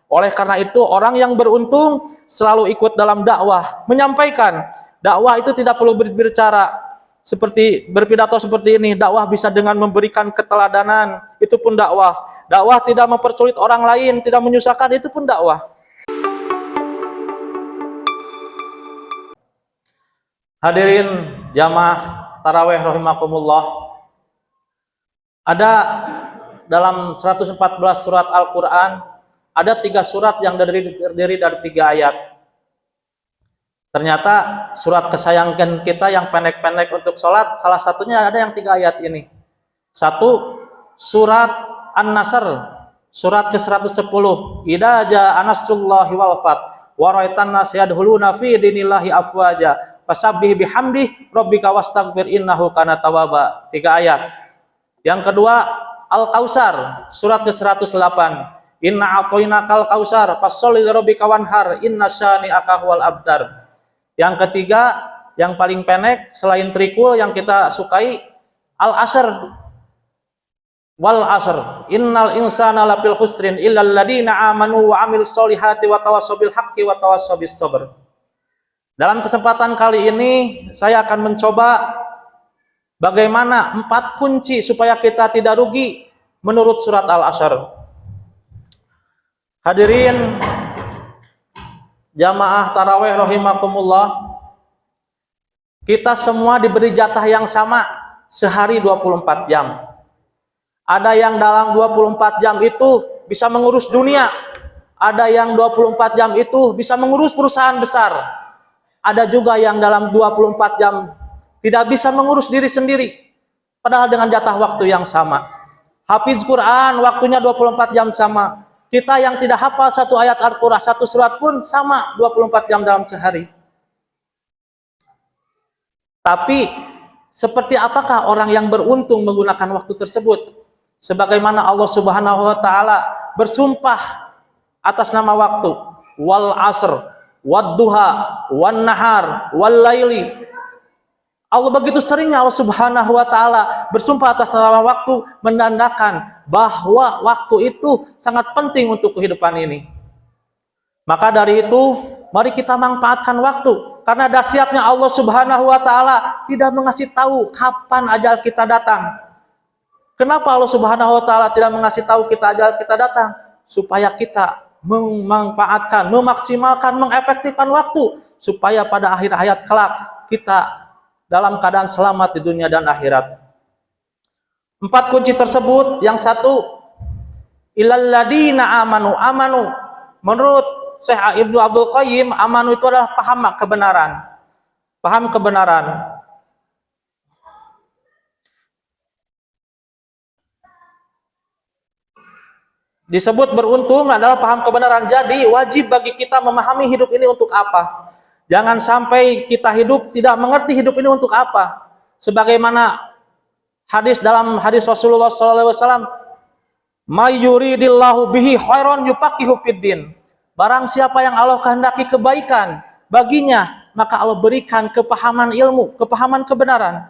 Oleh karena itu, orang yang beruntung selalu ikut dalam dakwah, menyampaikan. Dakwah itu tidak perlu berbicara seperti berpidato seperti ini. Dakwah bisa dengan memberikan keteladanan, itu pun dakwah. Dakwah tidak mempersulit orang lain, tidak menyusahkan, itu pun dakwah. Hadirin jamaah tarawih rahimakumullah. Ada dalam 114 surat Al-Quran, ada 3 surat yang terdiri dari 3 ayat. Ternyata surat kesayangan kita yang pendek-pendek untuk sholat, salah satunya ada yang 3 ayat ini. 1, surat An-Nasr, surat ke-110. Idza jaa nasrullahi wal fath wa ra'aitan nas yadkhuluna fi dinillahi afwaja fasabbih bihamdi rabbika wastaghfir innahu kana tawwaba. 3 ayat. Yang kedua, Al-Kautsar, surat ke-108. Inna a'tainakal kautsar fasholli lirabbika wanhar inna syani'aka huwal abtar. Yang ketiga, yang paling pendek selain trikul yang kita sukai, Al-Asr. Wal asr innal insana lafil khusrin illal ladina amanu wa amilus solihati wa tawassaw bil haqqi wa tawassaw bis sabr. Dalam kesempatan kali ini saya akan mencoba bagaimana 4 kunci supaya kita tidak rugi menurut surat Al-Asr. Hadirin jamaah tarawih rahimakumullah, kita semua diberi jatah yang sama, sehari 24 jam. Ada yang dalam 24 jam itu bisa mengurus dunia, ada yang 24 jam itu bisa mengurus perusahaan besar, ada juga yang dalam 24 jam tidak bisa mengurus diri sendiri, padahal dengan jatah waktu yang sama. Hafiz Quran waktunya 24 jam sama. Kita yang tidak hafal 1 ayat Al-Quran, 1 surat pun sama 24 jam dalam sehari. Tapi seperti apakah orang yang beruntung menggunakan waktu tersebut? Sebagaimana Allah Subhanahu wa taala bersumpah atas nama waktu, wal asr, wad duha, wan nahar, wal laili. Allah begitu seringnya Allah Subhanahu wa taala bersumpah atas nama waktu, menandakan bahwa waktu itu sangat penting untuk kehidupan ini. Maka dari itu, mari kita manfaatkan waktu, karena dahsyatnya Allah Subhanahu wa taala tidak mengasih tahu kapan ajal kita datang. Kenapa Allah Subhanahu wa taala tidak mengasih tahu kita ajal kita datang? Supaya kita memanfaatkan, memaksimalkan, mengefektifkan waktu, supaya pada akhir hayat kelak kita dalam keadaan selamat di dunia dan akhirat. 4 kunci tersebut, yang 1, ilal ladina amanu. Amanu, menurut Syekh Ibnu Abdul Qayyim, amanu itu adalah paham kebenaran. Paham kebenaran. Disebut beruntung adalah paham kebenaran. Jadi wajib bagi kita memahami hidup ini untuk apa. Jangan sampai kita hidup tidak mengerti hidup ini untuk apa. Sebagaimana dalam hadis Rasulullah SAW, may yuridillahu bihi khairan yufaqihu fiddin. Barang siapa yang Allah kehendaki kebaikan baginya, maka Allah berikan kepahaman ilmu, kepahaman kebenaran.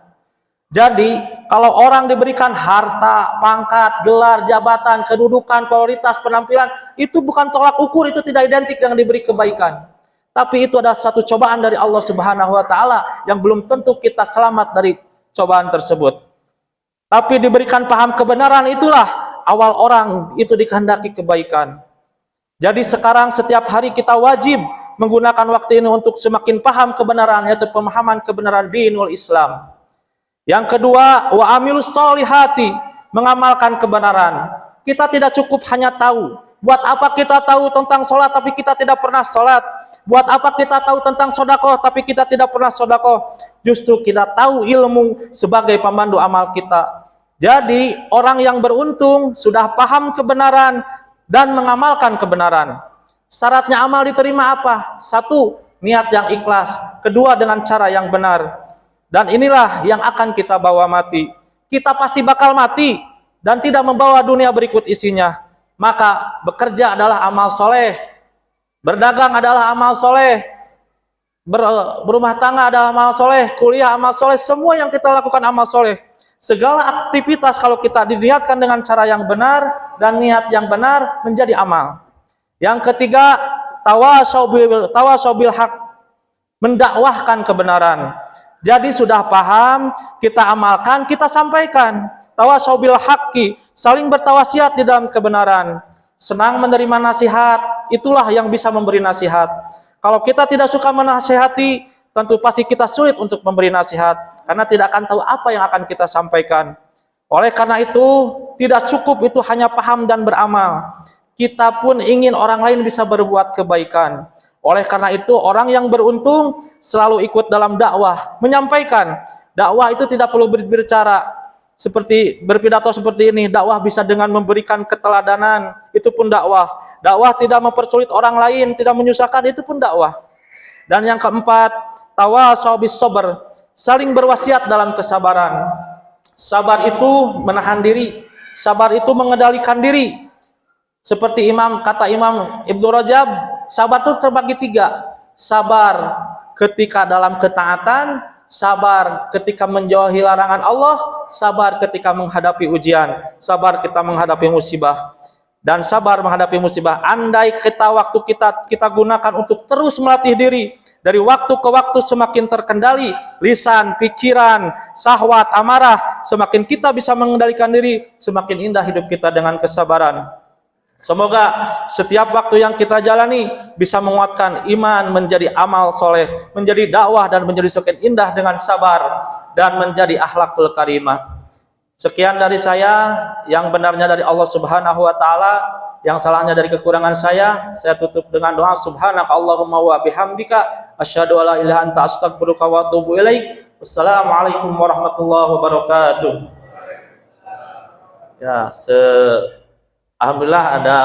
Jadi, kalau orang diberikan harta, pangkat, gelar, jabatan, kedudukan, prioritas, penampilan, itu bukan tolak ukur, itu tidak identik dengan diberi kebaikan. Tapi itu adalah satu cobaan dari Allah Subhanahu wa taala yang belum tentu kita selamat dari cobaan tersebut. Tapi diberikan paham kebenaran, itulah awal orang itu dikehendaki kebaikan. Jadi sekarang setiap hari kita wajib menggunakan waktu ini untuk semakin paham kebenaran, yaitu pemahaman kebenaran dinul Islam. Yang kedua, wa amilus solihati, mengamalkan kebenaran. Kita tidak cukup hanya tahu. Buat apa kita tahu tentang sholat tapi kita tidak pernah sholat? Buat apa kita tahu tentang sodakoh tapi kita tidak pernah sodakoh? Justru kita tahu ilmu sebagai pemandu amal kita. Jadi orang yang beruntung sudah paham kebenaran dan mengamalkan kebenaran. Syaratnya amal diterima apa? 1, niat yang ikhlas. 2, dengan cara yang benar. Dan inilah yang akan kita bawa mati. Kita pasti bakal mati dan tidak membawa dunia berikut isinya. Maka bekerja adalah amal soleh, berdagang adalah amal soleh, berumah tangga adalah amal soleh, kuliah amal soleh, semua yang kita lakukan amal soleh. Segala aktivitas kalau kita diniatkan dengan cara yang benar dan niat yang benar menjadi amal. Yang ketiga, tawasau bil haq, mendakwahkan kebenaran. Jadi sudah paham, kita amalkan, kita sampaikan. Tawasau bil haqqi, saling bertawasiat di dalam kebenaran. Senang menerima nasihat, itulah yang bisa memberi nasihat. Kalau kita tidak suka menasihati, tentu pasti kita sulit untuk memberi nasihat, karena tidak akan tahu apa yang akan kita sampaikan. Oleh karena itu, tidak cukup itu hanya paham dan beramal. Kita pun ingin orang lain bisa berbuat kebaikan. Oleh karena itu, orang yang beruntung selalu ikut dalam dakwah, menyampaikan. Dakwah itu tidak perlu berbicara seperti berpidato seperti ini. Dakwah bisa dengan memberikan keteladanan, itu pun dakwah. Dakwah tidak mempersulit orang lain, tidak menyusahkan, itu pun dakwah. Dan yang keempat, tawasau bis sabr, saling berwasiat dalam kesabaran. Sabar itu menahan diri, sabar itu mengendalikan diri. Seperti kata Imam Ibnu Rajab, sabar itu terbagi 3. Sabar ketika dalam ketaatan, sabar ketika menjauhi larangan Allah, sabar ketika menghadapi ujian, sabar kita menghadapi musibah. Dan sabar menghadapi musibah, andai waktu kita gunakan untuk terus melatih diri, dari waktu ke waktu semakin terkendali lisan, pikiran, syahwat, amarah, semakin kita bisa mengendalikan diri, semakin indah hidup kita dengan kesabaran. Semoga setiap waktu yang kita jalani bisa menguatkan iman, menjadi amal soleh, menjadi dakwah, dan menjadi semakin indah dengan sabar, dan menjadi akhlakul karimah. Sekian dari saya, yang benarnya dari Allah Subhanahu wa taala, yang salahnya dari kekurangan saya tutup dengan doa subhanaka Allahumma wa bihamdika asyhadu alla ilaha anta astaghfiruka wa atubu ilaik. Wassalamualaikum warahmatullahi wabarakatuh. Ya, alhamdulillah ada